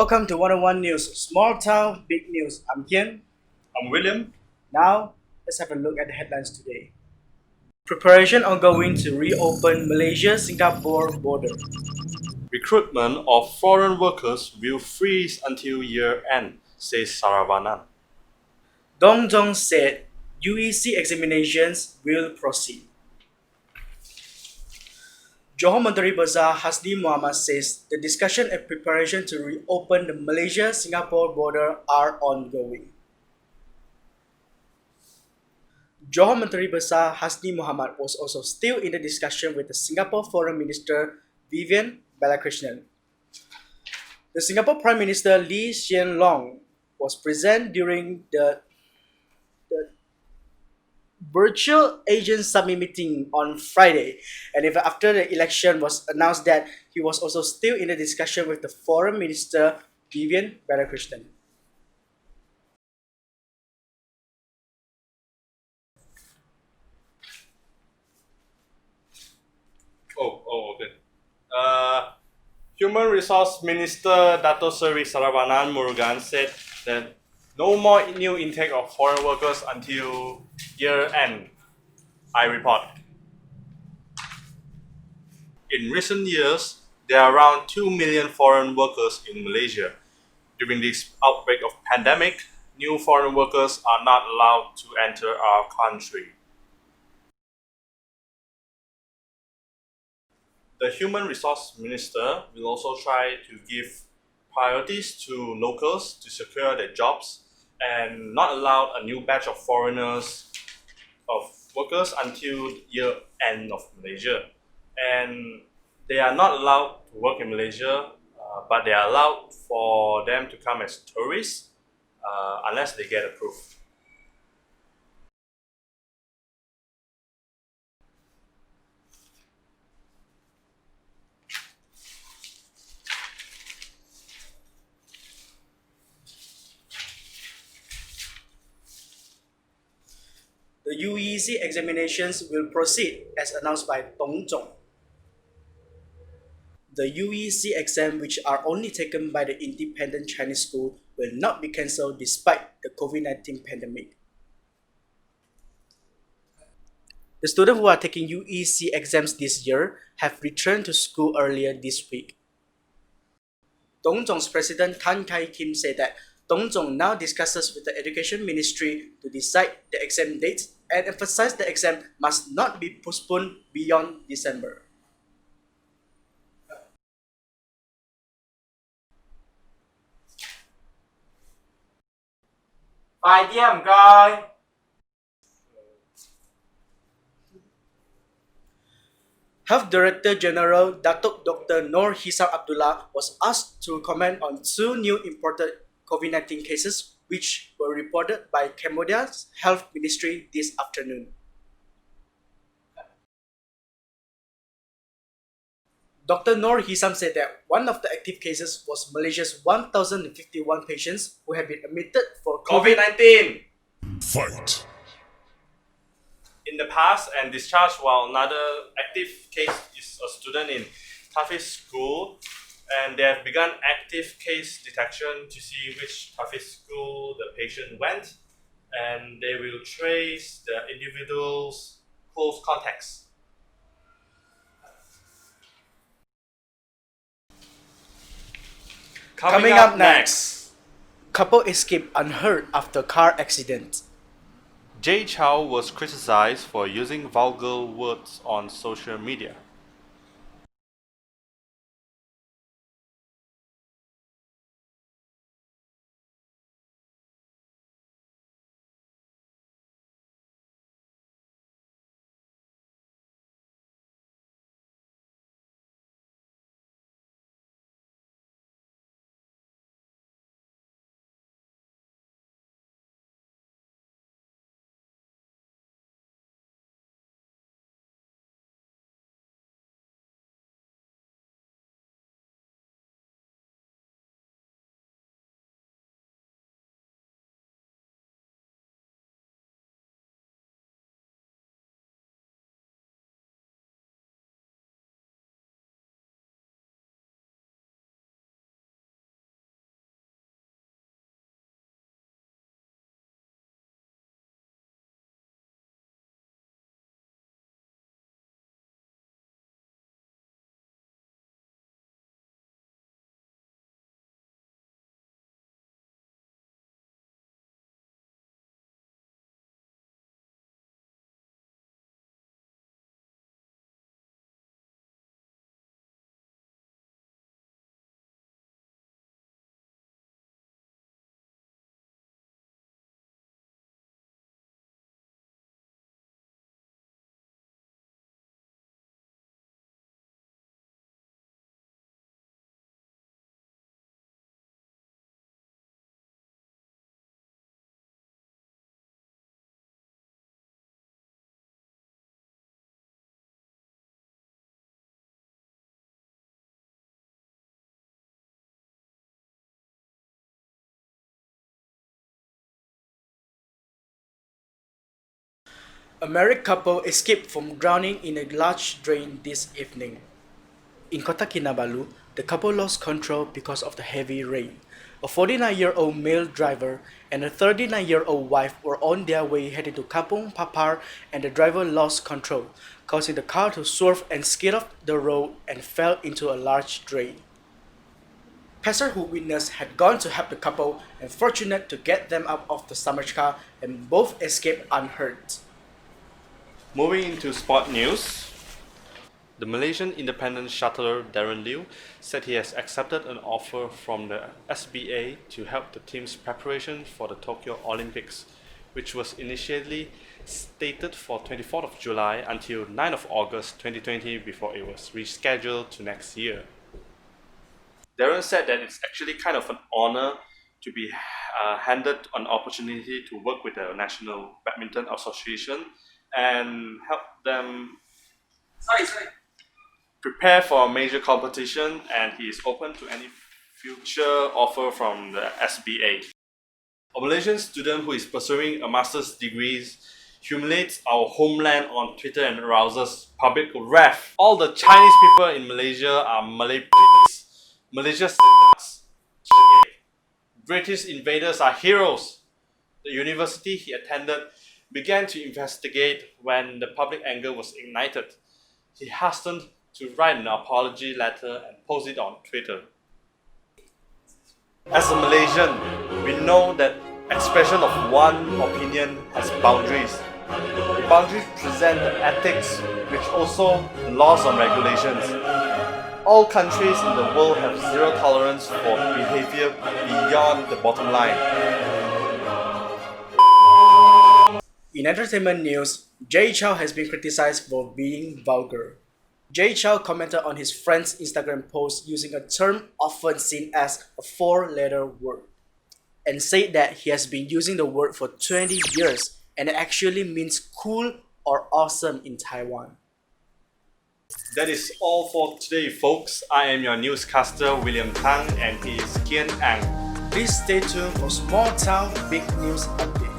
Welcome to 101 News, Small Town, Big News. I'm Kian. I'm William. Now, let's have a look at the headlines today. Preparation ongoing to reopen Malaysia Singapore border. Recruitment of foreign workers will freeze until year end, says Saravanan. Dong Zong said UEC examinations will proceed. Johor Menteri Besar Hasni Muhammad says the discussion and preparation to reopen the Malaysia Singapore border are ongoing. Johor Menteri Besar Hasni Muhammad was also still in the discussion with the Singapore Foreign Minister Vivian Balakrishnan. The Singapore Prime Minister Lee Hsien Loong was present during the virtual Asian Summit meeting on Friday, and even after the election was announced that he was also still in the discussion with the Foreign Minister Vivian Balakrishnan. Okay. Human Resource Minister Dato Seri Saravanan Murugan said that no more new intake of foreign workers until year end. I report. In recent years, there are around 2 million foreign workers in Malaysia. During this outbreak of pandemic, new foreign workers are not allowed to enter our country. The Human Resource Minister will also try to give priorities to locals to secure their jobs and not allow a new batch of foreigners of workers until year end of Malaysia. And they are not allowed to work in Malaysia, but they are allowed for them to come as tourists unless they get approved. The UEC examinations will proceed as announced by Dong Zong. The UEC exam, which are only taken by the independent Chinese school, will not be cancelled despite the COVID-19 pandemic. The students who are taking UEC exams this year have returned to school earlier this week. Dong Zong's president Tan Kai Kim said that Dong Zong now discusses with the Education Ministry to decide the exam dates and emphasize the exam must not be postponed beyond December. Health Director General Datuk Dr. Noor Hisam Abdullah was asked to comment on two new imported COVID-19 cases which were reported by Cambodia's Health Ministry this afternoon. Dr. Noor Hisam said that one of the active cases was Malaysia's 1,051 patients who have been admitted for COVID-19. Fight. In the past and discharged, while another active case is a student in Tafiz school, and they have begun active case detection to see which Tafiz school the patient went, and they will trace the individual's close contacts. Coming up next, couple escaped unhurt after car accident. Jay Chow was criticized for using vulgar words on social media. A married couple escaped from drowning in a large drain this evening. In Kota Kinabalu, the couple lost control because of the heavy rain. A 49-year-old male driver and a 39-year-old wife were on their way heading to Kampung Papar, and the driver lost control, causing the car to swerve and skid off the road and fell into a large drain. Passers who witnessed had gone to help the couple and fortunate to get them out of the submerged car, and both escaped unhurt. Moving into sport news, the Malaysian independent shuttler Darren Liu said he has accepted an offer from the SBA to help the team's preparation for the Tokyo Olympics, which was initially stated for 24th of July until 9th of August 2020 before it was rescheduled to next year. Darren said that it's actually kind of an honor to be handed an opportunity to work with the National Badminton Association and help them prepare for a major competition, and he is open to any future offer from the SBA. A Malaysian student who is pursuing a master's degree humiliates our homeland on Twitter and arouses public wrath. All the Chinese people in Malaysia are Malay p***s. Malaysia sucks. British invaders are heroes. The university he attended began to investigate when the public anger was ignited. He hastened to write an apology letter and post it on Twitter. As a Malaysian, we know that expression of one opinion has boundaries. The boundaries present the ethics, which also the laws and regulations. All countries in the world have zero tolerance for behavior beyond the bottom line. In entertainment news, Jay Chou has been criticized for being vulgar. Jay Chou commented on his friend's Instagram post using a term often seen as a four-letter word, and said that he has been using the word for 20 years and it actually means cool or awesome in Taiwan. That is all for today, folks. I am your newscaster William Tang, and he is Kian Ang. Please stay tuned for small town big news updates.